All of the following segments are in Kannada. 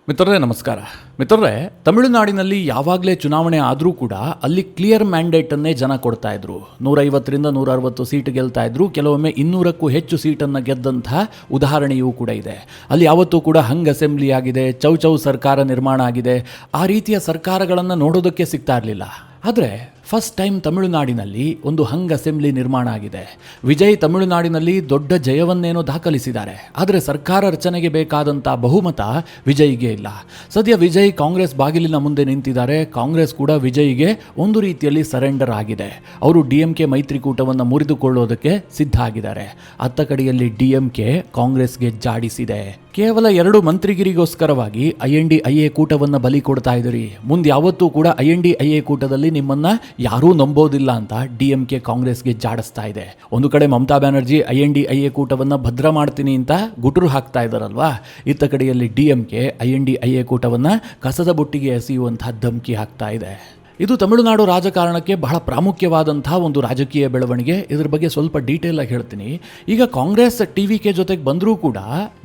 ಮಿತ್ರರೇ ನಮಸ್ಕಾರ. ಮಿತ್ರರೇ, ತಮಿಳುನಾಡಿನಲ್ಲಿ ಯಾವಾಗಲೇ ಚುನಾವಣೆ ಆದರೂ ಕೂಡ ಅಲ್ಲಿ ಕ್ಲಿಯರ್ ಮ್ಯಾಂಡೇಟನ್ನೇ ಜನ ಕೊಡ್ತಾ ಇದ್ರು. 150ರಿಂದ 160 ಸೀಟ್ ಗೆಲ್ತಾ ಇದ್ರು. ಕೆಲವೊಮ್ಮೆ 200ಕ್ಕೂ ಹೆಚ್ಚು ಸೀಟನ್ನು ಗೆದ್ದಂತಹ ಉದಾಹರಣೆಯೂ ಕೂಡ ಇದೆ. ಅಲ್ಲಿ ಯಾವತ್ತೂ ಕೂಡ ಹಂಗ್ ಅಸೆಂಬ್ಲಿ ಆಗಿದೆ, ಚೌ ಸರ್ಕಾರ ನಿರ್ಮಾಣ ಆಗಿದೆ. ಆ ರೀತಿಯ ಸರ್ಕಾರಗಳನ್ನು ನೋಡೋದಕ್ಕೆ ಸಿಗ್ತಾ ಇರಲಿಲ್ಲ. ಆದರೆ ಫಸ್ಟ್ ಟೈಮ್ ತಮಿಳುನಾಡಿನಲ್ಲಿ ಒಂದು ಹಂಗ್ ಅಸೆಂಬ್ಲಿ ನಿರ್ಮಾಣ ಆಗಿದೆ. ವಿಜಯ್ ತಮಿಳುನಾಡಿನಲ್ಲಿ ದೊಡ್ಡ ಜಯವನ್ನೇನೋ ದಾಖಲಿಸಿದ್ದಾರೆ. ಆದರೆ ಸರ್ಕಾರ ರಚನೆಗೆ ಬೇಕಾದಂಥ ಬಹುಮತ ವಿಜಯ್ಗೆ ಇಲ್ಲ. ಸದ್ಯ ವಿಜಯ್ ಕಾಂಗ್ರೆಸ್ ಬಾಗಿಲಿನ ಮುಂದೆ ನಿಂತಿದ್ದಾರೆ. ಕಾಂಗ್ರೆಸ್ ಕೂಡ ವಿಜಯ್ಗೆ ಒಂದು ರೀತಿಯಲ್ಲಿ ಸರೆಂಡರ್ ಆಗಿದೆ. ಅವರು DMK ಮೈತ್ರಿಕೂಟವನ್ನು ಮುರಿದುಕೊಳ್ಳೋದಕ್ಕೆ ಸಿದ್ಧ ಆಗಿದ್ದಾರೆ. ಅತ್ತ ಕಡೆಯಲ್ಲಿ DMK ಕಾಂಗ್ರೆಸ್ಗೆ ಜಾಡಿಸಿದೆ. ಕೇವಲ 2 ಮಂತ್ರಿಗಿರಿಗೋಸ್ಕರವಾಗಿ INDIA ಕೂಟವನ್ನು ಬಲಿ ಕೊಡ್ತಾ ಇದ್ದೀರಿ. ಮುಂದೆ ಯಾವತ್ತೂ ಕೂಡ INDIA ಕೂಟದಲ್ಲಿ ನಿಮ್ಮನ್ನ ಯಾರೂ ನಂಬೋದಿಲ್ಲ ಅಂತ DMK ಕಾಂಗ್ರೆಸ್ಗೆ ಜಾಡಿಸ್ತಾ ಇದೆ. ಒಂದು ಕಡೆ ಮಮತಾ ಬ್ಯಾನರ್ಜಿ INDIA ಕೂಟವನ್ನು ಭದ್ರ ಮಾಡ್ತೀನಿ ಅಂತ ಗುಟುರು ಹಾಕ್ತಾ ಇದ್ದಾರಲ್ವಾ, ಇತ್ತ ಕಡೆಯಲ್ಲಿ DMK INDIA ಕೂಟವನ್ನು ಕಸದ ಬುಟ್ಟಿಗೆ ಎಸೆಯುವಂತಹ ಧಮಕಿ ಹಾಕ್ತಾ ಇದೆ. ಇದು ತಮಿಳುನಾಡು ರಾಜಕಾರಣಕ್ಕೆ ಬಹಳ ಪ್ರಾಮುಖ್ಯವಾದಂತಹ ಒಂದು ರಾಜಕೀಯ ಬೆಳವಣಿಗೆ. ಇದ್ರ ಬಗ್ಗೆ ಸ್ವಲ್ಪ ಡೀಟೇಲ್ ಆಗಿ ಹೇಳ್ತೀನಿ. ಈಗ ಕಾಂಗ್ರೆಸ್ TVK ಜೊತೆಗೆ ಬಂದರೂ ಕೂಡ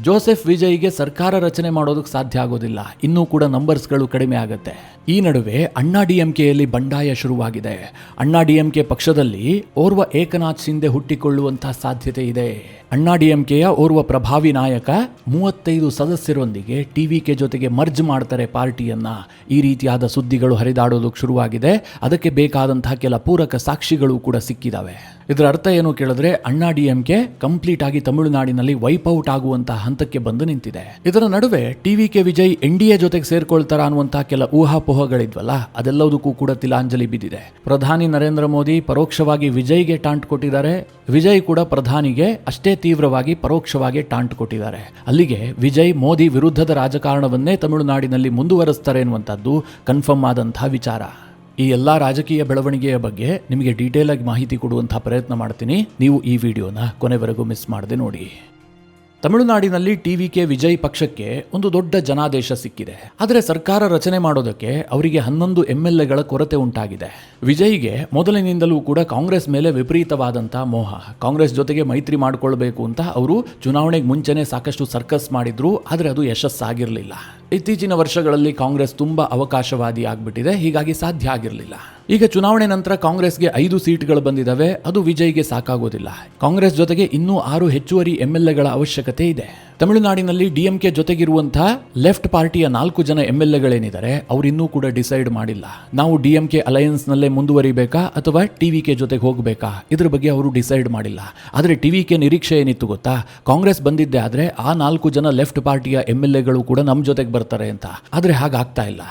ಜೋಸೆಫ್ ವಿಜಯ್ಗೆ ಸರ್ಕಾರ ರಚನೆ ಮಾಡೋದಕ್ಕೆ ಸಾಧ್ಯ ಆಗೋದಿಲ್ಲ. ಇನ್ನೂ ಕೂಡ ನಂಬರ್ಸ್ಗಳು ಕಡಿಮೆ ಆಗುತ್ತೆ. ಈ ನಡುವೆ ಅಣ್ಣಾ DMKಯಲ್ಲಿ ಬಂಡಾಯ ಶುರುವಾಗಿದೆ. ಅಣ್ಣಾ DMK ಪಕ್ಷದಲ್ಲಿ ಓರ್ವ ಏಕನಾಥ್ ಶಿಂದೆ ಹುಟ್ಟಿಕೊಳ್ಳುವಂತಹ ಸಾಧ್ಯತೆ ಇದೆ. ಅಣ್ಣಾ DMKಯ ಓರ್ವ ಪ್ರಭಾವಿ ನಾಯಕ 35 ಸದಸ್ಯರೊಂದಿಗೆ TVK ಜೊತೆಗೆ ಮರ್ಜ್ ಮಾಡ್ತಾರೆ ಪಾರ್ಟಿಯನ್ನ. ಈ ರೀತಿಯಾದ ಸುದ್ದಿಗಳು ಹರಿದಾಡೋದಕ್ಕೆ ಶುರುವಾಗಿದೆ. ಅದಕ್ಕೆ ಬೇಕಾದಂತಹ ಕೆಲ ಪೂರಕ ಸಾಕ್ಷಿಗಳು ಕೂಡ ಸಿಕ್ಕಿದಾವೆ. ಇದರ ಅರ್ಥ ಏನು ಕೇಳಿದ್ರೆ, ಅಣ್ಣಾ DMK ಕಂಪ್ಲೀಟ್ ಆಗಿ ತಮಿಳುನಾಡಿನಲ್ಲಿ ವೈಪ್ಔಟ್ ಆಗುವಂತಹ ಹಂತಕ್ಕೆ ಬಂದು ನಿಂತಿದೆ. ಇದರ ನಡುವೆ TVK ವಿಜಯ್ NDA ಜೊತೆಗೆ ಸೇರ್ಕೊಳ್ತಾರ ಅನ್ನುವಂತಹ ಕೆಲ ಊಹಾಪೋಹಗಳಿದ್ವಲ್ಲ, ಅದೆಲ್ಲದಕ್ಕೂ ಕೂಡ ತಿಲಾಂಜಲಿ ಬಿದ್ದಿದೆ. ಪ್ರಧಾನಿ ನರೇಂದ್ರ ಮೋದಿ ಪರೋಕ್ಷವಾಗಿ ವಿಜಯ್ಗೆ ಟಾಂಟ್ ಕೊಟ್ಟಿದ್ದಾರೆ. ವಿಜಯ್ ಕೂಡ ಪ್ರಧಾನಿಗೆ ಅಷ್ಟೇ ತೀವ್ರವಾಗಿ ಪರೋಕ್ಷವಾಗಿ ಟಾಂಟ್ ಕೊಟ್ಟಿದ್ದಾರೆ. ಅಲ್ಲಿಗೆ ವಿಜಯ್ ಮೋದಿ ವಿರುದ್ಧದ ರಾಜಕಾರಣವನ್ನೇ ತಮಿಳುನಾಡಿನಲ್ಲಿ ಮುಂದುವರಿಸ್ತಾರೆ ಎನ್ನುವಂಥದ್ದು ಕನ್ಫರ್ಮ್ ಆದಂತಹ ವಿಚಾರ. ಈ ಎಲ್ಲ ರಾಜಕೀಯ ಬೆಳವಣಿಗೆಯ ಬಗ್ಗೆ ನಿಮಗೆ ಡೀಟೇಲ್ ಆಗಿ ಮಾಹಿತಿ ಕೊಡುವಂತಹ ಪ್ರಯತ್ನ ಮಾಡ್ತೀನಿ. ನೀವು ಈ ವಿಡಿಯೋನ ಕೊನೆವರೆಗೂ ಮಿಸ್ ಮಾಡದೆ ನೋಡಿ. ತಮಿಳುನಾಡಿನಲ್ಲಿ TVK ವಿಜಯ್ ಪಕ್ಷಕ್ಕೆ ಒಂದು ದೊಡ್ಡ ಜನಾದೇಶ ಸಿಕ್ಕಿದೆ. ಆದರೆ ಸರ್ಕಾರ ರಚನೆ ಮಾಡೋದಕ್ಕೆ ಅವರಿಗೆ 11 MLAಗಳ ಕೊರತೆ ಉಂಟಾಗಿದೆ. ವಿಜಯ್ಗೆ ಮೊದಲಿನಿಂದಲೂ ಕೂಡ ಕಾಂಗ್ರೆಸ್ ಮೇಲೆ ವಿಪರೀತವಾದಂತಹ ಮೋಹ. ಕಾಂಗ್ರೆಸ್ ಜೊತೆಗೆ ಮೈತ್ರಿ ಮಾಡಿಕೊಳ್ಬೇಕು ಅಂತ ಅವರು ಚುನಾವಣೆಗೆ ಮುಂಚೆನೆ ಸಾಕಷ್ಟು ಸರ್ಕಸ್ ಮಾಡಿದ್ರು. ಆದರೆ ಅದು ಯಶಸ್ಸಾಗಿರಲಿಲ್ಲ. ಇತ್ತೀಚಿನ ವರ್ಷಗಳಲ್ಲಿ ಕಾಂಗ್ರೆಸ್ ತುಂಬಾ ಅವಕಾಶವಾದಿ ಆಗ್ಬಿಟ್ಟಿದೆ. ಹೀಗಾಗಿ ಸಾಧ್ಯ ಆಗಿರಲಿಲ್ಲ. ಈಗ ಚುನಾವಣೆ ನಂತರ ಕಾಂಗ್ರೆಸ್ಗೆ 5 ಸೀಟ್ಗಳು ಬಂದಿದ್ದಾವೆ. ಅದು ವಿಜಯ್ಗೆ ಸಾಕಾಗೋದಿಲ್ಲ. ಕಾಂಗ್ರೆಸ್ ಜೊತೆಗೆ ಇನ್ನೂ 6 ಹೆಚ್ಚುವರಿ MLAಗಳ ಅವಶ್ಯಕತೆ ಇದೆ. ತಮಿಳುನಾಡಿನಲ್ಲಿ DMK ಜೊತೆಗಿರುವಂತಹ ಲೆಫ್ಟ್ ಪಾರ್ಟಿಯ 4 ಜನ MLAಗಳೇನಿದ್ದಾರೆ ಅವರು ಇನ್ನೂ ಕೂಡ ಡಿಸೈಡ್ ಮಾಡಿಲ್ಲ. ನಾವು DMK ಅಲಯನ್ಸ್ ನಲ್ಲೇ ಮುಂದುವರಿಬೇಕಾ ಅಥವಾ TVK ಜೊತೆಗೆ ಹೋಗಬೇಕಾ, ಇದ್ರ ಬಗ್ಗೆ ಅವರು ಡಿಸೈಡ್ ಮಾಡಿಲ್ಲ. ಆದರೆ TVK ನಿರೀಕ್ಷೆ ಏನಿತ್ತು ಗೊತ್ತಾ, ಕಾಂಗ್ರೆಸ್ ಬಂದಿದ್ದೆ ಆದ್ರೆ ಆ 4 ಜನ ಲೆಫ್ಟ್ ಪಾರ್ಟಿಯ MLAಗಳು ಕೂಡ ನಮ್ಮ ಜೊತೆಗೆ ಬರ್ತಾರೆ ಅಂತ. ಆದರೆ ಹಾಗಾಗ್ತಾ ಇಲ್ಲ.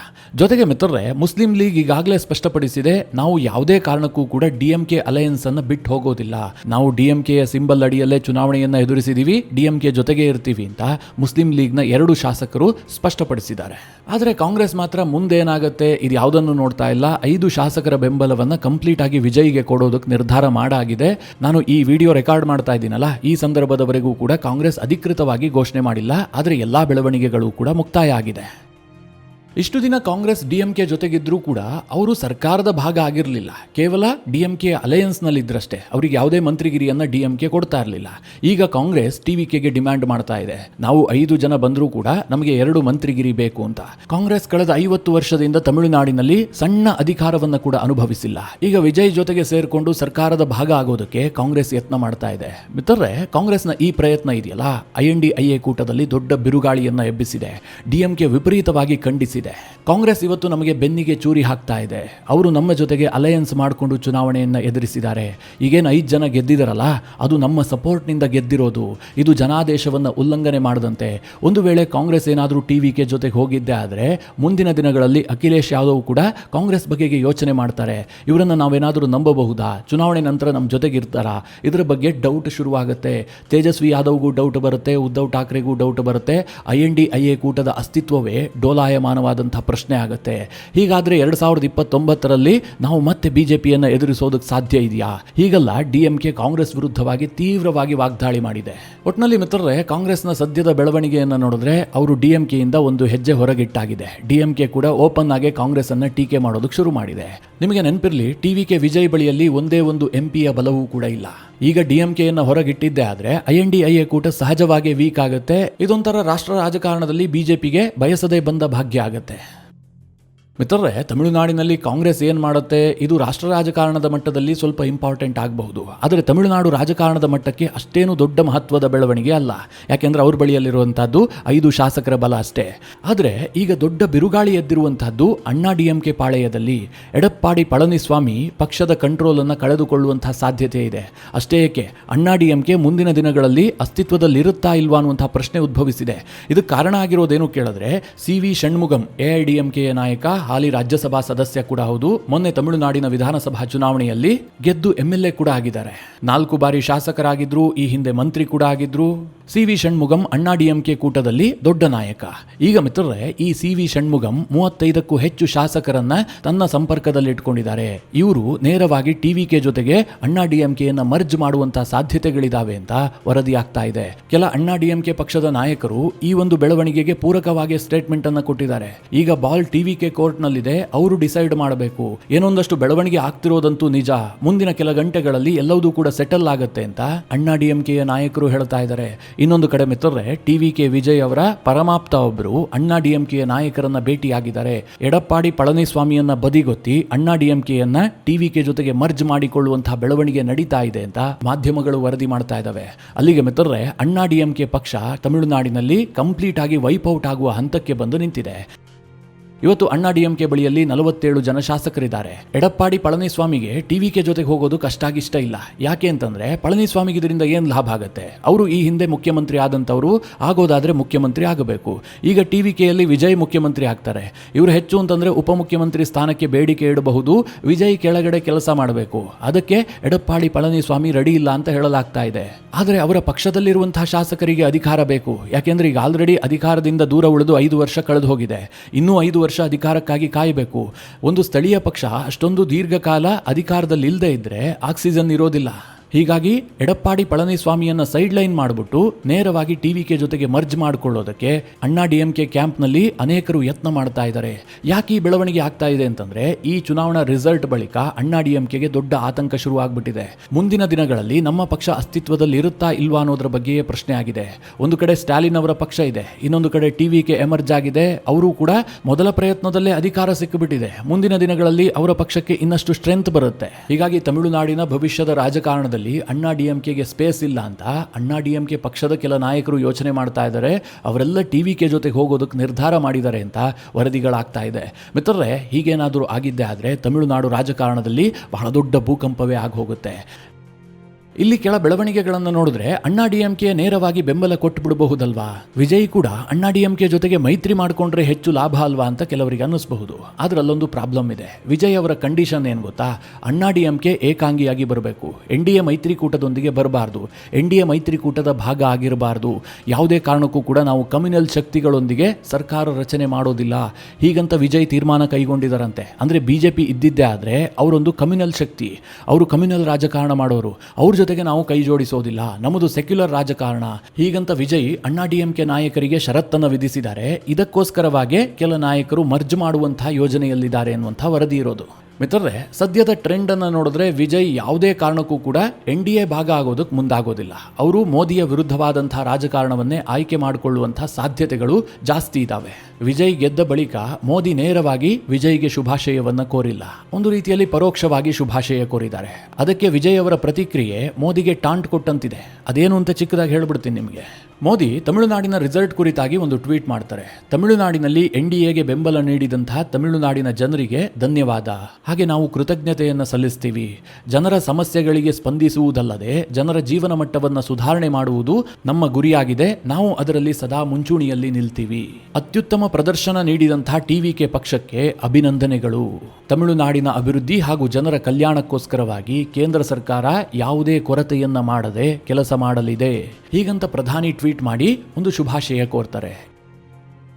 ಜೊತೆಗೆ ಮಿತ್ರರೇ, ಮುಸ್ಲಿಂ ಲೀಗ್ ಈಗಾಗಲೇ ಸ್ಪಷ್ಟಪಡಿಸಿದೆ, ನಾವು ಯಾವುದೇ ಕಾರಣಕ್ಕೂ ಕೂಡ DMK ಅಲಯನ್ಸ್ ಅನ್ನು ಬಿಟ್ಟು ಹೋಗೋದಿಲ್ಲ. ನಾವು DMKಯ ಸಿಂಬಲ್ ಅಡಿಯಲ್ಲೇ ಚುನಾವಣೆಯನ್ನ ಎದುರಿಸಿದೀವಿ, DMK ಜೊತೆಗೆ ಇರ್ತೀವಿ ಅಂತ ಮುಸ್ಲಿಂ ಲೀಗ್ನ 2 ಶಾಸಕರು ಸ್ಪಷ್ಟಪಡಿಸಿದ್ದಾರೆ. ಆದರೆ ಕಾಂಗ್ರೆಸ್ ಮಾತ್ರ ಮುಂದೇನಾಗುತ್ತೆ ಇದು ಯಾವುದನ್ನು ನೋಡ್ತಾ ಇಲ್ಲ. 5 ಶಾಸಕರ ಬೆಂಬಲವನ್ನ ಕಂಪ್ಲೀಟ್ ಆಗಿ ವಿಜಯ್ಗೆ ಕೊಡೋದಕ್ಕೆ ನಿರ್ಧಾರ ಮಾಡಾಗಿದೆ. ನಾನು ಈ ವಿಡಿಯೋ ರೆಕಾರ್ಡ್ ಮಾಡ್ತಾ ಇದ್ದೀನಲ್ಲ, ಈ ಸಂದರ್ಭದವರೆಗೂ ಕೂಡ ಕಾಂಗ್ರೆಸ್ ಅಧಿಕೃತವಾಗಿ ಘೋಷಣೆ ಮಾಡಿಲ್ಲ. ಆದರೆ ಎಲ್ಲಾ ಬೆಳವಣಿಗೆಗಳು ಕೂಡ ಮುಕ್ತಾಯ ಆಗಿದೆ. ಇಷ್ಟು ದಿನ ಕಾಂಗ್ರೆಸ್ DMK ಜೊತೆಗಿದ್ರೂ ಕೂಡ ಅವರು ಸರ್ಕಾರದ ಭಾಗ ಆಗಿರಲಿಲ್ಲ. ಕೇವಲ DMK ಅಲಯನ್ಸ್ನಲ್ಲಿದ್ದರಷ್ಟೇ. ಅವರಿಗೆ ಯಾವುದೇ ಮಂತ್ರಿಗಿರಿಯನ್ನು DMK ಕೊಡ್ತಾ ಇರಲಿಲ್ಲ. ಈಗ ಕಾಂಗ್ರೆಸ್ TVKಗೆ ಡಿಮ್ಯಾಂಡ್ ಮಾಡ್ತಾ ಇದೆ, ನಾವು 5 ಜನ ಬಂದರೂ ಕೂಡ ನಮಗೆ 2 ಮಂತ್ರಿಗಿರಿ ಬೇಕು ಅಂತ. ಕಾಂಗ್ರೆಸ್ ಕಳೆದ 50 ವರ್ಷದಿಂದ ತಮಿಳುನಾಡಿನಲ್ಲಿ ಸಣ್ಣ ಅಧಿಕಾರವನ್ನು ಕೂಡ ಅನುಭವಿಸಿಲ್ಲ. ಈಗ ವಿಜಯ್ ಜೊತೆಗೆ ಸೇರ್ಕೊಂಡು ಸರ್ಕಾರದ ಭಾಗ ಆಗೋದಕ್ಕೆ ಕಾಂಗ್ರೆಸ್ ಯತ್ನ ಮಾಡ್ತಾ ಇದೆ. ಮಿತ್ರರೇ, ಕಾಂಗ್ರೆಸ್ನ ಈ ಪ್ರಯತ್ನ ಇದೆಯಲ್ಲ, INDIA ಕೂಟದಲ್ಲಿ ದೊಡ್ಡ ಬಿರುಗಾಳಿಯನ್ನ ಎಬ್ಬಿಸಿದೆ. DMK ವಿಪರೀತವಾಗಿ ಖಂಡಿಸಿದೆ. ಕಾಂಗ್ರೆಸ್ ಇವತ್ತು ನಮಗೆ ಬೆನ್ನಿಗೆ ಚೂರಿ ಹಾಕ್ತಾ ಇದೆ. ಅವರು ನಮ್ಮ ಜೊತೆಗೆ ಅಲಯನ್ಸ್ ಮಾಡಿಕೊಂಡು ಚುನಾವಣೆಯನ್ನು ಎದುರಿಸಿದ್ದಾರೆ. ಈಗೇನು 5 ಜನ ಗೆದ್ದಿದಾರಲ್ಲ, ಅದು ನಮ್ಮ ಸಪೋರ್ಟ್ನಿಂದ ಗೆದ್ದಿರೋದು. ಇದು ಜನಾದೇಶವನ್ನು ಉಲ್ಲಂಘನೆ ಮಾಡದಂತೆ. ಒಂದು ವೇಳೆ ಕಾಂಗ್ರೆಸ್ ಏನಾದರೂ TVK ಜೊತೆಗೆ ಹೋಗಿದ್ದೆ ಆದರೆ ಮುಂದಿನ ದಿನಗಳಲ್ಲಿ ಅಖಿಲೇಶ್ ಯಾದವ್ ಕೂಡ ಕಾಂಗ್ರೆಸ್ ಬಗೆಗೆ ಯೋಚನೆ ಮಾಡ್ತಾರೆ. ಇವರನ್ನು ನಾವೇನಾದರೂ ನಂಬಬಹುದಾ, ಚುನಾವಣೆ ನಂತರ ನಮ್ಮ ಜೊತೆಗೆ ಇರ್ತಾರಾ, ಇದರ ಬಗ್ಗೆ ಡೌಟ್ ಶುರುವಾಗುತ್ತೆ. ತೇಜಸ್ವಿ ಯಾದವ್ಗೂ ಡೌಟ್ ಬರುತ್ತೆ, ಉದ್ಧವ್ ಠಾಕ್ರೆಗೂ ಡೌಟ್ ಬರುತ್ತೆ. INDIA ಕೂಟದ ಅಸ್ತಿತ್ವವೇ ಡೋಲಾಯಮಾನವಾದ ಗಂಭೀರವಾದಂಥ ಪ್ರಶ್ನೆ ಆಗುತ್ತೆ. ಹೀಗಾದರೆ 2029ರಲ್ಲಿ ನಾವು ಮತ್ತೆ BJPಯನ್ನು ಎದುರಿಸೋದಕ್ಕೆ ಸಾಧ್ಯ ಇದೆಯಾ? ಹೀಗಲ್ಲ DMK ಕಾಂಗ್ರೆಸ್ ವಿರುದ್ಧವಾಗಿ ತೀವ್ರವಾಗಿ ವಾಗ್ದಾಳಿ ಮಾಡಿದೆ. ಒಟ್ಟಿನಲ್ಲಿ ಮಿತ್ರರೇ, ಕಾಂಗ್ರೆಸ್ನ ಸದ್ಯದ ಬೆಳವಣಿಗೆಯನ್ನು ನೋಡಿದ್ರೆ ಅವರು DMKಯಿಂದ ಒಂದು ಹೆಜ್ಜೆ ಹೊರಗಿಟ್ಟಾಗಿದೆ. DMK ಕೂಡ ಓಪನ್ ಆಗಿ ಕಾಂಗ್ರೆಸ್ ಅನ್ನ ಟೀಕೆ ಮಾಡೋದಕ್ಕೆ ಶುರು ಮಾಡಿದೆ. ನಿಮಗೆ ನೆನಪಿರಲಿ, TVK ವಿಜಯ್ ಬಳಿಯಲ್ಲಿ ಒಂದೇ ಒಂದು MP ಯ ಬಲವೂ ಕೂಡ ಇಲ್ಲ. ಈಗ DMKಯನ್ನು ಹೊರಗಿಟ್ಟಿದ್ದೇ ಆದರೆ INDIA ಕೂಟ ಸಹಜವಾಗಿ ವೀಕ್ ಆಗುತ್ತೆ. ಇದೊಂಥರ ರಾಷ್ಟ್ರ ರಾಜಕಾರಣದಲ್ಲಿ BJPಗೆ ಬಯಸದೇ ಬಂದ ಭಾಗ್ಯ ಆಗುತ್ತೆ. ಮಿತ್ರರೇ, ತಮಿಳುನಾಡಿನಲ್ಲಿ ಕಾಂಗ್ರೆಸ್ ಏನು ಮಾಡುತ್ತೆ, ಇದು ರಾಷ್ಟ್ರ ರಾಜಕಾರಣದ ಮಟ್ಟದಲ್ಲಿ ಸ್ವಲ್ಪ ಇಂಪಾರ್ಟೆಂಟ್ ಆಗಬಹುದು. ಆದರೆ ತಮಿಳುನಾಡು ರಾಜಕಾರಣದ ಮಟ್ಟಕ್ಕೆ ಅಷ್ಟೇನು ದೊಡ್ಡ ಮಹತ್ವದ ಬೆಳವಣಿಗೆ ಅಲ್ಲ. ಯಾಕೆಂದರೆ ಅವ್ರ ಬಳಿಯಲ್ಲಿರುವಂಥದ್ದು 5 ಶಾಸಕರ ಬಲ ಅಷ್ಟೇ. ಆದರೆ ಈಗ ದೊಡ್ಡ ಬಿರುಗಾಳಿ ಎದ್ದಿರುವಂತಹದ್ದು ಅಣ್ಣಾ DMK ಪಾಳೆಯದಲ್ಲಿ. ಎಡಪ್ಪಾಡಿ ಪಳನಿಸ್ವಾಮಿ ಪಕ್ಷದ ಕಂಟ್ರೋಲನ್ನು ಕಳೆದುಕೊಳ್ಳುವಂತಹ ಸಾಧ್ಯತೆ ಇದೆ. ಅಷ್ಟೇ ಏಕೆ, ಅಣ್ಣಾ DMK ಮುಂದಿನ ದಿನಗಳಲ್ಲಿ ಅಸ್ತಿತ್ವದಲ್ಲಿರುತ್ತಾ ಇಲ್ವಾ ಅನ್ನುವಂಥ ಪ್ರಶ್ನೆ ಉದ್ಭವಿಸಿದೆ. ಇದಕ್ಕೆ ಕಾರಣ ಆಗಿರೋದೇನು ಕೇಳಿದ್ರೆ, CV ಷಣ್ಮುಗಂ AIDMKಯ ನಾಯಕ, ಹಾಲಿ ರಾಜ್ಯಸಭಾ ಸದಸ್ಯ ಕೂಡ ಹೌದು. ಮೊನ್ನೆ ತಮಿಳುನಾಡಿನ ವಿಧಾನಸಭಾ ಚುನಾವಣೆಯಲ್ಲಿ ಗೆದ್ದು MLA ಕೂಡ ಆಗಿದ್ದಾರೆ. 4 ಬಾರಿ ಶಾಸಕರಾಗಿದ್ರು, ಈ ಹಿಂದೆ ಮಂತ್ರಿ ಕೂಡ ಆಗಿದ್ರು. CV ಷಣ್ಮುಗಂ ಅಣ್ಣಾ DMK ಕೂಟದಲ್ಲಿ ದೊಡ್ಡ ನಾಯಕ. ಈಗ ಮಿತ್ರರೇ, ಈ CV ಷಣ್ಮುಗಂ 35ಕ್ಕೂ ಹೆಚ್ಚು ಶಾಸಕರನ್ನ ತನ್ನ ಸಂಪರ್ಕದಲ್ಲಿ ಇಟ್ಕೊಂಡಿದ್ದಾರೆ. ಇವರು ನೇರವಾಗಿ TVK ಜೊತೆಗೆ ಅಣ್ಣಾ DMKಯನ್ನು ಮರ್ಜ್ ಮಾಡುವಂತಹ ಸಾಧ್ಯತೆಗಳಿದಾವೆ ಅಂತ ವರದಿ ಆಗ್ತಾ ಇದೆ. ಕೆಲ ಅಣ್ಣಾ DMK ಪಕ್ಷದ ನಾಯಕರು ಈ ಒಂದು ಬೆಳವಣಿಗೆಗೆ ಪೂರಕವಾಗಿ ಸ್ಟೇಟ್ಮೆಂಟ್ ಅನ್ನು ಕೊಟ್ಟಿದ್ದಾರೆ. ಈಗ ಬಾಲ್ TVK ಕೋರ್ಟ್ನಲ್ಲಿದೆ, ಅವರು ಡಿಸೈಡ್ ಮಾಡಬೇಕು. ಏನೊಂದಷ್ಟು ಬೆಳವಣಿಗೆ ಆಗ್ತಿರೋದಂತೂ ನಿಜ. ಮುಂದಿನ ಕೆಲ ಗಂಟೆಗಳಲ್ಲಿ ಎಲ್ಲವೂ ಕೂಡ ಸೆಟಲ್ ಆಗುತ್ತೆ ಅಂತ ಅಣ್ಣಾ DMKಯ ನಾಯಕರು ಹೇಳ್ತಾ ಇದ್ದಾರೆ. ಇನ್ನೊಂದು ಕಡೆ ಮಿತ್ರರೇ, TVK ವಿಜಯ್ ಅವರ ಪರಮಾಪ್ತ ಒಬ್ಬರು ಅಣ್ಣಾ DMKಯ ನಾಯಕರನ್ನ ಭೇಟಿಯಾಗಿದ್ದಾರೆ. ಎಡಪ್ಪಾಡಿ ಪಳನಿಸ್ವಾಮಿಯನ್ನ ಬದಿಗೊತ್ತಿ ಅಣ್ಣಾ DMKಯನ್ನ TVK ಜೊತೆಗೆ ಮರ್ಜ್ ಮಾಡಿಕೊಳ್ಳುವಂತಹ ಬೆಳವಣಿಗೆ ನಡೀತಾ ಇದೆ ಅಂತ ಮಾಧ್ಯಮಗಳು ವರದಿ ಮಾಡ್ತಾ ಇದ್ದಾವೆ. ಅಲ್ಲಿಗೆ ಮಿತ್ರರೇ, ಅಣ್ಣಾ DMK ಪಕ್ಷ ತಮಿಳುನಾಡಿನಲ್ಲಿ ಕಂಪ್ಲೀಟ್ ಆಗಿ ವೈಪೌಟ್ ಆಗುವ ಹಂತಕ್ಕೆ ಬಂದು ನಿಂತಿದೆ. ಇವತ್ತು ಅಣ್ಣಾ DMK ಬಳಿಯಲ್ಲಿ 47 ಜನ ಶಾಸಕರಿದ್ದಾರೆ. ಎಡಪ್ಪಾಡಿ ಪಳನಿಸ್ವಾಮಿಗೆ TVK ಜೊತೆಗೆ ಹೋಗೋದು ಕಷ್ಟಾಗಿಷ್ಟ ಇಲ್ಲ. ಯಾಕೆ ಅಂತಂದ್ರೆ, ಪಳನಿಸ್ವಾಮಿಗೆ ಇದರಿಂದ ಏನು ಲಾಭ ಆಗುತ್ತೆ? ಅವರು ಈ ಹಿಂದೆ ಮುಖ್ಯಮಂತ್ರಿ ಆದಂಥವರು, ಆಗೋದಾದ್ರೆ ಮುಖ್ಯಮಂತ್ರಿ ಆಗಬೇಕು. ಈಗ TVKಯಲ್ಲಿ ವಿಜಯ್ ಮುಖ್ಯಮಂತ್ರಿ ಆಗ್ತಾರೆ. ಇವರು ಹೆಚ್ಚು ಅಂತಂದ್ರೆ ಉಪಮುಖ್ಯಮಂತ್ರಿ ಸ್ಥಾನಕ್ಕೆ ಬೇಡಿಕೆ ಇಡಬಹುದು. ವಿಜಯ್ ಕೆಳಗಡೆ ಕೆಲಸ ಮಾಡಬೇಕು. ಅದಕ್ಕೆ ಎಡಪ್ಪಾಡಿ ಪಳನಿಸ್ವಾಮಿ ರೆಡಿ ಇಲ್ಲ ಅಂತ ಹೇಳಲಾಗ್ತಾ ಇದೆ. ಆದರೆ ಅವರ ಪಕ್ಷದಲ್ಲಿರುವಂತಹ ಶಾಸಕರಿಗೆ ಅಧಿಕಾರ ಬೇಕು. ಯಾಕೆಂದ್ರೆ ಈಗ ಆಲ್ರೆಡಿ ಅಧಿಕಾರದಿಂದ ದೂರ ಉಳಿದು 5 ವರ್ಷ ಕಳೆದು ಹೋಗಿದೆ. ಇನ್ನೂ 5 ವರ್ಷ ಅಧಿಕಾರಕ್ಕಾಗಿ ಕಾಯಬೇಕು. ಒಂದು ಸ್ಥಳೀಯ ಪಕ್ಷ ಅಷ್ಟೊಂದು ದೀರ್ಘಕಾಲ ಅಧಿಕಾರದಲ್ಲಿ ಇಲ್ಲದೆ ಇದ್ರೆ ಆಕ್ಸಿಜನ್ ಇರೋದಿಲ್ಲ. ಹೀಗಾಗಿ ಎಡಪ್ಪಾಡಿ ಪಳನಿಸ್ವಾಮಿಯನ್ನ ಸೈಡ್ ಲೈನ್ ಮಾಡಿಬಿಟ್ಟು ನೇರವಾಗಿ TVK ಜೊತೆಗೆ ಮರ್ಜ್ ಮಾಡಿಕೊಳ್ಳೋದಕ್ಕೆ ಅಣ್ಣಾ DMK ಕ್ಯಾಂಪ್ನಲ್ಲಿ ಅನೇಕರು ಯತ್ನ ಮಾಡ್ತಾ ಇದ್ದಾರೆ. ಯಾಕೆ ಈ ಬೆಳವಣಿಗೆ ಆಗ್ತಾ ಇದೆ ಅಂತಂದ್ರೆ, ಈ ಚುನಾವಣಾ ರಿಸಲ್ಟ್ ಬಳಿಕ ಅಣ್ಣಾ DMKಗೆ ದೊಡ್ಡ ಆತಂಕ ಶುರುವಾಗ್ಬಿಟ್ಟಿದೆ. ಮುಂದಿನ ದಿನಗಳಲ್ಲಿ ನಮ್ಮ ಪಕ್ಷ ಅಸ್ತಿತ್ವದಲ್ಲಿ ಇರುತ್ತಾ ಇಲ್ವಾ ಅನ್ನೋದ್ರ ಬಗ್ಗೆಯೇ ಪ್ರಶ್ನೆ ಆಗಿದೆ. ಒಂದು ಕಡೆ ಸ್ಟಾಲಿನ್ ಅವರ ಪಕ್ಷ ಇದೆ, ಇನ್ನೊಂದು ಕಡೆ TVK ಎಮರ್ಜ್ ಆಗಿದೆ. ಅವರು ಕೂಡ ಮೊದಲ ಪ್ರಯತ್ನದಲ್ಲೇ ಅಧಿಕಾರ ಸಿಕ್ಕಿಬಿಟ್ಟಿದೆ. ಮುಂದಿನ ದಿನಗಳಲ್ಲಿ ಅವರ ಪಕ್ಷಕ್ಕೆ ಇನ್ನಷ್ಟು ಸ್ಟ್ರೆಂತ್ ಬರುತ್ತೆ. ಹೀಗಾಗಿ ತಮಿಳುನಾಡಿನ ಭವಿಷ್ಯದ ರಾಜಕಾರಣದಲ್ಲಿ ಅಣ್ಣಾ DMKಗೆ ಸ್ಪೇಸ್ ಇಲ್ಲ ಅಂತ ಅಣ್ಣಾ DMK ಪಕ್ಷದ ಕೆಲ ನಾಯಕರು ಯೋಚನೆ ಮಾಡ್ತಾ ಇದ್ದಾರೆ. ಅವರೆಲ್ಲ TVK ಜೊತೆಗೆ ಹೋಗೋದಕ್ಕೆ ನಿರ್ಧಾರ ಮಾಡಿದ್ದಾರೆ ಅಂತ ವರದಿಗಳಾಗ್ತಾ ಇದೆ. ಮಿತ್ರರೇ, ಹೀಗೇನಾದರೂ ಆಗಿದ್ದೇ ಆದರೆ ತಮಿಳುನಾಡು ರಾಜಕಾರಣದಲ್ಲಿ ಬಹಳ ದೊಡ್ಡ ಭೂಕಂಪವೇ ಆಗಿ ಹೋಗುತ್ತೆ. ಇಲ್ಲಿ ಕೆಲ ಬೆಳವಣಿಗೆಗಳನ್ನು ನೋಡಿದ್ರೆ ಅಣ್ಣಾ DMK ನೇರವಾಗಿ ಬೆಂಬಲ ಕೊಟ್ಟು ಬಿಡಬಹುದಲ್ವಾ? ವಿಜಯ್ ಕೂಡ ಅಣ್ಣಾ DMK ಜೊತೆಗೆ ಮೈತ್ರಿ ಮಾಡಿಕೊಂಡ್ರೆ ಹೆಚ್ಚು ಲಾಭ ಅಲ್ವಾ ಅಂತ ಕೆಲವರಿಗೆ ಅನ್ನಿಸಬಹುದು. ಆದ್ರೆ ಅಲ್ಲೊಂದು ಪ್ರಾಬ್ಲಮ್ ಇದೆ. ವಿಜಯ್ ಅವರ ಕಂಡೀಷನ್ ಏನು ಗೊತ್ತಾ? ಅಣ್ಣಾ DMK ಏಕಾಂಗಿಯಾಗಿ ಬರಬೇಕು. NDA ಮೈತ್ರಿಕೂಟದೊಂದಿಗೆ ಬರಬಾರ್ದು. NDA ಮೈತ್ರಿಕೂಟದ ಭಾಗ ಆಗಿರಬಾರ್ದು. ಯಾವುದೇ ಕಾರಣಕ್ಕೂ ಕೂಡ ನಾವು ಕಮ್ಯುನಲ್ ಶಕ್ತಿಗಳೊಂದಿಗೆ ಸರ್ಕಾರ ರಚನೆ ಮಾಡೋದಿಲ್ಲ. ಹೀಗಂತ ವಿಜಯ್ ತೀರ್ಮಾನ ಕೈಗೊಂಡಿದ್ದಾರಂತೆ. ಅಂದ್ರೆ BJP ಇದ್ದಿದ್ದೇ ಆದ್ರೆ ಅವರೊಂದು ಕಮ್ಯುನಲ್ ಶಕ್ತಿ, ಅವರು ಕಮ್ಯುನಲ್ ರಾಜಕಾರಣ ಮಾಡೋರು. ಅವ್ರ ಜೊತೆಗೆ ನಾವು ಕೈ ಜೋಡಿಸೋದಿಲ್ಲ, ನಮ್ಮದು ಸೆಕ್ಯುಲರ್ ರಾಜಕಾರಣ. ಹೀಗಂತ ವಿಜಯ್ ಅಣ್ಣಾ DMK ನಾಯಕರಿಗೆ ಷರತ್ತನ್ನು ವಿಧಿಸಿದ್ದಾರೆ. ಇದಕ್ಕೋಸ್ಕರವಾಗಿ ಕೆಲ ನಾಯಕರು ಮರ್ಜ್ ಮಾಡುವಂತಹ ಯೋಜನೆಯಲ್ಲಿದ್ದಾರೆ ಎನ್ನುವಂತಹ ವರದಿ ಇರೋದು. ಮಿತ್ರರೇ, ಸದ್ಯದ ಟ್ರೆಂಡ್ ಅನ್ನು ನೋಡಿದ್ರೆ ವಿಜಯ್ ಯಾವುದೇ ಕಾರಣಕ್ಕೂ ಕೂಡ NDA ಭಾಗ ಆಗೋದಕ್ಕೆ ಮುಂದಾಗೋದಿಲ್ಲ. ಅವರು ಮೋದಿಯ ವಿರುದ್ಧವಾದಂತಹ ರಾಜಕಾರಣವನ್ನೇ ಆಯ್ಕೆ ಮಾಡಿಕೊಳ್ಳುವಂತಹ ಸಾಧ್ಯತೆಗಳು ಜಾಸ್ತಿ ಇದ್ದಾವೆ. ವಿಜಯ್ ಗೆದ್ದ ಬಳಿಕ ಮೋದಿ ನೇರವಾಗಿ ವಿಜಯ್ಗೆ ಶುಭಾಶಯವನ್ನು ಕೋರಿಲ್ಲ, ಒಂದು ರೀತಿಯಲ್ಲಿ ಪರೋಕ್ಷವಾಗಿ ಶುಭಾಶಯ ಕೋರಿದ್ದಾರೆ. ಅದಕ್ಕೆ ವಿಜಯ್ ಅವರ ಪ್ರತಿಕ್ರಿಯೆ ಮೋದಿಗೆ ಟಾಂಟ್ ಕೊಟ್ಟಂತಿದೆ. ಅದೇನು ಅಂತ ಚಿಕ್ಕದಾಗಿ ಹೇಳ್ಬಿಡ್ತೀನಿ ನಿಮಗೆ. ಮೋದಿ ತಮಿಳುನಾಡಿನ ರಿಸಲ್ಟ್ ಕುರಿತಾಗಿ ಒಂದು ಟ್ವೀಟ್ ಮಾಡ್ತಾರೆ. ತಮಿಳುನಾಡಿನಲ್ಲಿ NDAಗೆ ಬೆಂಬಲ ನೀಡಿದಂತಹ ತಮಿಳುನಾಡಿನ ಜನರಿಗೆ ಧನ್ಯವಾದ. ಹಾಗೆ ನಾವು ಕೃತಜ್ಞತೆಯನ್ನು ಸಲ್ಲಿಸ್ತೀವಿ. ಜನರ ಸಮಸ್ಯೆಗಳಿಗೆ ಸ್ಪಂದಿಸುವುದಲ್ಲದೆ ಜನರ ಜೀವನ ಮಟ್ಟವನ್ನು ಸುಧಾರಣೆ ಮಾಡುವುದು ನಮ್ಮ ಗುರಿಯಾಗಿದೆ. ನಾವು ಅದರಲ್ಲಿ ಸದಾ ಮುಂಚೂಣಿಯಲ್ಲಿ ನಿಲ್ತೀವಿ. ಅತ್ಯುತ್ತಮ ಪ್ರದರ್ಶನ ನೀಡಿದಂತಹ TVK ಪಕ್ಷಕ್ಕೆ ಅಭಿನಂದನೆಗಳು. ತಮಿಳುನಾಡಿನ ಅಭಿವೃದ್ಧಿ ಹಾಗೂ ಜನರ ಕಲ್ಯಾಣಕ್ಕೋಸ್ಕರವಾಗಿ ಕೇಂದ್ರ ಸರ್ಕಾರ ಯಾವುದೇ ಕೊರತೆಯನ್ನ ಮಾಡದೆ ಕೆಲಸ ಮಾಡಲಿದೆ. ಹೀಗಂತ ಪ್ರಧಾನಿ ಟ್ವೀಟ್ ಮಾಡಿ ಒಂದು ಶುಭಾಶಯ ಕೋರ್ತಾರೆ.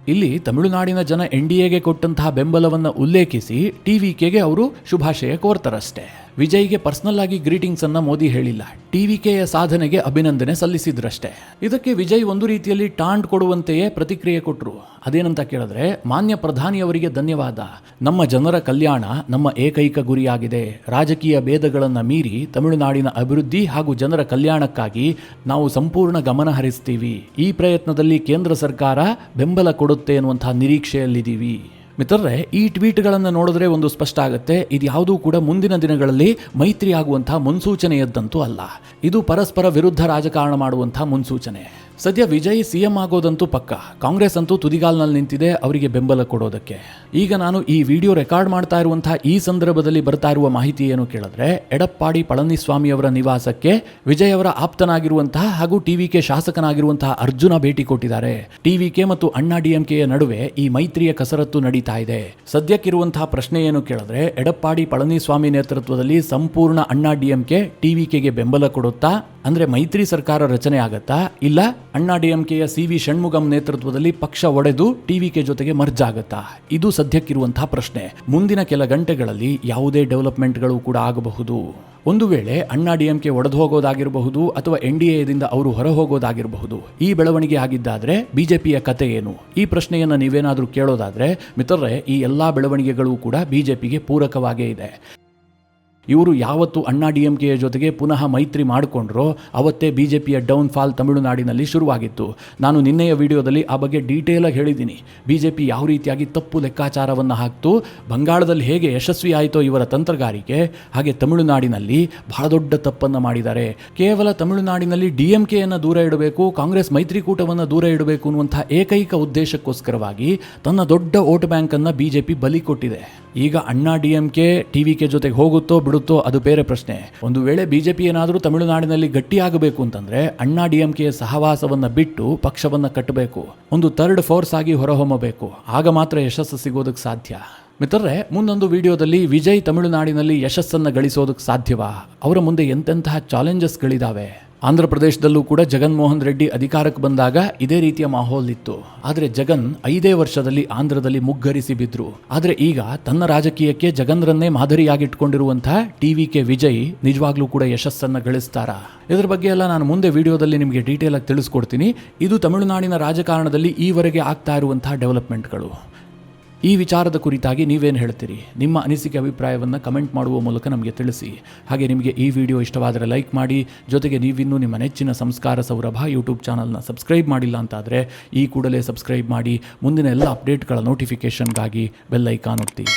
ಇಲ್ಲಿ ತಮಿಳುನಾಡಿನ ಜನ NDAಗೆ ಕೊಟ್ಟಂತಹ ಬೆಂಬಲವನ್ನು ಉಲ್ಲೇಖಿಸಿ TVKಗೆ ಅವರು ಶುಭಾಶಯ ಕೋರ್ತಾರಷ್ಟೇ. ವಿಜಯ್ಗೆ ಪರ್ಸನಲ್ ಆಗಿ ಗ್ರೀಟಿಂಗ್ಸ್ ಅನ್ನ ಮೋದಿ ಹೇಳಿಲ್ಲ, TVKಯ ಸಾಧನೆಗೆ ಅಭಿನಂದನೆ ಸಲ್ಲಿಸಿದ್ರಷ್ಟೇ. ಇದಕ್ಕೆ ವಿಜಯ್ ಒಂದು ರೀತಿಯಲ್ಲಿ ಟಾಂಡ್ ಕೊಡುವಂತೆಯೇ ಪ್ರತಿಕ್ರಿಯೆ ಕೊಟ್ಟರು. ಅದೇನಂತ ಕೇಳಿದ್ರೆ, ಮಾನ್ಯ ಪ್ರಧಾನಿಯವರಿಗೆ ಧನ್ಯವಾದ. ನಮ್ಮ ಜನರ ಕಲ್ಯಾಣ ನಮ್ಮ ಏಕೈಕ ಗುರಿಯಾಗಿದೆ. ರಾಜಕೀಯ ಭೇದಗಳನ್ನು ಮೀರಿ ತಮಿಳುನಾಡಿನ ಅಭಿವೃದ್ಧಿ ಹಾಗೂ ಜನರ ಕಲ್ಯಾಣಕ್ಕಾಗಿ ನಾವು ಸಂಪೂರ್ಣ ಗಮನ ಹರಿಸ್ತೀವಿ. ಈ ಪ್ರಯತ್ನದಲ್ಲಿ ಕೇಂದ್ರ ಸರ್ಕಾರ ಬೆಂಬಲ ಕೊಡುತ್ತೆ ಎನ್ನುವಂತಹ ನಿರೀಕ್ಷೆಯಲ್ಲಿದ್ದೀವಿ. ಮಿತ್ರರೇ, ಈ ಟ್ವೀಟ್ಗಳನ್ನು ನೋಡಿದ್ರೆ ಒಂದು ಸ್ಪಷ್ಟ ಆಗುತ್ತೆ, ಇದು ಯಾವುದೂ ಕೂಡ ಮುಂದಿನ ದಿನಗಳಲ್ಲಿ ಮೈತ್ರಿ ಆಗುವಂತಹ ಮುನ್ಸೂಚನೆಯದ್ದಂತೂ ಅಲ್ಲ. ಇದು ಪರಸ್ಪರ ವಿರುದ್ಧ ರಾಜಕಾರಣ ಮಾಡುವಂತಹ ಮುನ್ಸೂಚನೆ. ಸದ್ಯ ವಿಜಯ್ CM ಆಗೋದಂತೂ ಪಕ್ಕ. ಕಾಂಗ್ರೆಸ್ ಅಂತೂ ತುದಿಗಾಲ್ನಲ್ಲಿ ನಿಂತಿದೆ ಅವರಿಗೆ ಬೆಂಬಲ ಕೊಡೋದಕ್ಕೆ. ಈಗ ನಾನು ಈ ವಿಡಿಯೋ ರೆಕಾರ್ಡ್ ಮಾಡ್ತಾ ಇರುವಂತಹ ಈ ಸಂದರ್ಭದಲ್ಲಿ ಬರ್ತಾ ಇರುವ ಮಾಹಿತಿ ಏನು ಕೇಳಿದ್ರೆ, ಎಡಪ್ಪಾಡಿ ಪಳನಿಸ್ವಾಮಿ ಅವರ ನಿವಾಸಕ್ಕೆ ವಿಜಯ್ ಅವರ ಆಪ್ತನಾಗಿರುವಂತಹ ಹಾಗೂ TVK ಶಾಸಕನಾಗಿರುವಂತಹ ಅರ್ಜುನ ಭೇಟಿ ಕೊಟ್ಟಿದ್ದಾರೆ. TVK ಮತ್ತು ಅಣ್ಣಾ DMKಯ ನಡುವೆ ಈ ಮೈತ್ರಿಯ ಕಸರತ್ತು ನಡೀತಾ ಇದೆ. ಸದ್ಯಕ್ಕಿರುವಂತಹ ಪ್ರಶ್ನೆ ಏನು ಕೇಳಿದ್ರೆ, ಎಡಪ್ಪಾಡಿ ಪಳನಿಸ್ವಾಮಿ ನೇತೃತ್ವದಲ್ಲಿ ಸಂಪೂರ್ಣ ಅಣ್ಣಾ DMK TVKಗೆ ಬೆಂಬಲ ಕೊಡುತ್ತಾ, ಅಂದ್ರೆ ಮೈತ್ರಿ ಸರ್ಕಾರ ರಚನೆ ಆಗತ್ತಾ, ಇಲ್ಲ ಅಣ್ಣಾ DMKಯ CV ಷಣ್ಮುಗಂ ನೇತೃತ್ವದಲ್ಲಿ ಪಕ್ಷ ಒಡೆದು TVK ಜೊತೆಗೆ ಮರ್ಜ್ ಆಗತ್ತಾ? ಇದು ಸದ್ಯಕ್ಕಿರುವಂತಹ ಪ್ರಶ್ನೆ. ಮುಂದಿನ ಕೆಲ ಗಂಟೆಗಳಲ್ಲಿ ಯಾವುದೇ ಡೆವಲಪ್ಮೆಂಟ್ಗಳು ಕೂಡ ಆಗಬಹುದು. ಒಂದು ವೇಳೆ ಅಣ್ಣಾ DMK ಒಡೆದು ಹೋಗೋದಾಗಿರಬಹುದು ಅಥವಾ NDAದಿಂದ ಅವರು ಹೊರ ಹೋಗೋದಾಗಿರಬಹುದು. ಈ ಬೆಳವಣಿಗೆ ಆಗಿದ್ದಾದ್ರೆ BJPಯ ಕತೆ ಏನು? ಈ ಪ್ರಶ್ನೆಯನ್ನು ನೀವೇನಾದರೂ ಕೇಳೋದಾದ್ರೆ ಮಿತ್ರರೇ, ಈ ಎಲ್ಲಾ ಬೆಳವಣಿಗೆಗಳು ಕೂಡ BJPಗೆ ಪೂರಕವಾಗೇ ಇದೆ. ಇವರು ಯಾವತ್ತು ಅಣ್ಣಾ DMKಯ ಜೊತೆಗೆ ಪುನಃ ಮೈತ್ರಿ ಮಾಡಿಕೊಂಡ್ರೋ ಅವತ್ತೇ BJPಯ ಡೌನ್ಫಾಲ್ ತಮಿಳುನಾಡಿನಲ್ಲಿ ಶುರುವಾಗಿತ್ತು. ನಾನು ನಿನ್ನೆಯ ವಿಡಿಯೋದಲ್ಲಿ ಆ ಬಗ್ಗೆ ಡೀಟೇಲಾಗಿ ಹೇಳಿದ್ದೀನಿ. BJP ಯಾವ ರೀತಿಯಾಗಿ ತಪ್ಪು ಲೆಕ್ಕಾಚಾರವನ್ನು ಹಾಕ್ತು, ಬಂಗಾಳದಲ್ಲಿ ಹೇಗೆ ಯಶಸ್ವಿ ಆಯಿತೋ ಇವರ ತಂತ್ರಗಾರಿಕೆ, ಹಾಗೆ ತಮಿಳುನಾಡಿನಲ್ಲಿ ಬಹಳ ದೊಡ್ಡ ತಪ್ಪನ್ನು ಮಾಡಿದ್ದಾರೆ. ಕೇವಲ ತಮಿಳುನಾಡಿನಲ್ಲಿ DMKಯನ್ನು ದೂರ ಇಡಬೇಕು, ಕಾಂಗ್ರೆಸ್ ಮೈತ್ರಿಕೂಟವನ್ನು ದೂರ ಇಡಬೇಕು ಅನ್ನುವಂಥ ಏಕೈಕ ಉದ್ದೇಶಕ್ಕೋಸ್ಕರವಾಗಿ ತನ್ನ ದೊಡ್ಡ ವೋಟ್ ಬ್ಯಾಂಕನ್ನು BJP ಬಲಿ ಕೊಟ್ಟಿದೆ. ಈಗ ಅಣ್ಣಾ DMK TVK ಜೊತೆಗೆ ಹೋಗುತ್ತೋ ಬಿಡುತ್ತೋ ಅದು ಬೇರೆ ಪ್ರಶ್ನೆ. ಒಂದು ವೇಳೆ BJP ಏನಾದರೂ ತಮಿಳುನಾಡಿನಲ್ಲಿ ಗಟ್ಟಿಯಾಗಬೇಕು ಅಂತಂದ್ರೆ ಅಣ್ಣಾ DMKಯ ಸಹವಾಸವನ್ನ ಬಿಟ್ಟು ಪಕ್ಷವನ್ನ ಕಟ್ಟಬೇಕು, ಒಂದು ಥರ್ಡ್ ಫೋರ್ಸ್ ಆಗಿ ಹೊರಹೊಮ್ಮಬೇಕು. ಆಗ ಮಾತ್ರ ಯಶಸ್ಸು ಸಿಗೋದಕ್ಕೆ ಸಾಧ್ಯ. ಮಿತ್ರರೇ, ಮುಂದೊಂದು ವಿಡಿಯೋದಲ್ಲಿ ವಿಜಯ್ ತಮಿಳುನಾಡಿನಲ್ಲಿ ಯಶಸ್ಸನ್ನು ಗಳಿಸೋದಕ್ಕೆ ಸಾಧ್ಯವಾ? ಅವರ ಮುಂದೆ ಎಂತೆಂತಹ ಚಾಲೆಂಜಸ್ಗಳಿದಾವೆ? ಆಂಧ್ರ ಪ್ರದೇಶದಲ್ಲೂ ಕೂಡ ಜಗನ್ಮೋಹನ್ ರೆಡ್ಡಿ ಅಧಿಕಾರಕ್ಕೆ ಬಂದಾಗ ಇದೇ ರೀತಿಯ ಮಾಹೋಲ್ ಇತ್ತು. ಆದರೆ ಜಗನ್ 5 ವರ್ಷದಲ್ಲಿ ಆಂಧ್ರದಲ್ಲಿ ಮುಗ್ಗರಿಸಿ ಬಿದ್ರು. ಆದರೆ ಈಗ ತನ್ನ ರಾಜಕೀಯಕ್ಕೆ ಜಗನ್ರನ್ನೇ ಮಾದರಿಯಾಗಿಟ್ಕೊಂಡಿರುವಂತಹ TVK ವಿಜಯ್ ನಿಜವಾಗ್ಲೂ ಕೂಡ ಯಶಸ್ಸನ್ನು ಗಳಿಸ್ತಾರ? ಇದರ ಬಗ್ಗೆ ಎಲ್ಲ ನಾನು ಮುಂದೆ ವಿಡಿಯೋದಲ್ಲಿ ನಿಮಗೆ ಡೀಟೇಲ್ ಆಗಿ ತಿಳಿಸ್ಕೊಡ್ತೀನಿ. ಇದು ತಮಿಳುನಾಡಿನ ರಾಜಕಾರಣದಲ್ಲಿ ಈವರೆಗೆ ಆಗ್ತಾ ಇರುವಂತಹ ಡೆವಲಪ್ಮೆಂಟ್ಗಳು. ಈ ವಿಚಾರದ ಕುರಿತಾಗಿ ನೀವೇನು ಹೇಳ್ತೀರಿ? ನಿಮ್ಮ ಅನಿಸಿಕೆ ಅಭಿಪ್ರಾಯವನ್ನು ಕಮೆಂಟ್ ಮಾಡುವ ಮೂಲಕ ನಮಗೆ ತಿಳಿಸಿ. ಹಾಗೆ ನಿಮಗೆ ಈ ವಿಡಿಯೋ ಇಷ್ಟವಾದರೆ ಲೈಕ್ ಮಾಡಿ. ಜೊತೆಗೆ ನೀವಿನ್ನೂ ನಿಮ್ಮ ನೆಚ್ಚಿನ ಸಂಸ್ಕಾರ ಸೌರಭ ಯೂಟ್ಯೂಬ್ ಚಾನಲ್ನ ಸಬ್ಸ್ಕ್ರೈಬ್ ಮಾಡಿಲ್ಲ ಅಂತಾದರೆ ಈ ಕೂಡಲೇ ಸಬ್ಸ್ಕ್ರೈಬ್ ಮಾಡಿ. ಮುಂದಿನ ಎಲ್ಲ ಅಪ್ಡೇಟ್ಗಳ ನೋಟಿಫಿಕೇಷನ್ಗಾಗಿ ಬೆಲ್ ಐಕಾನ್ ಒತ್ತಿ.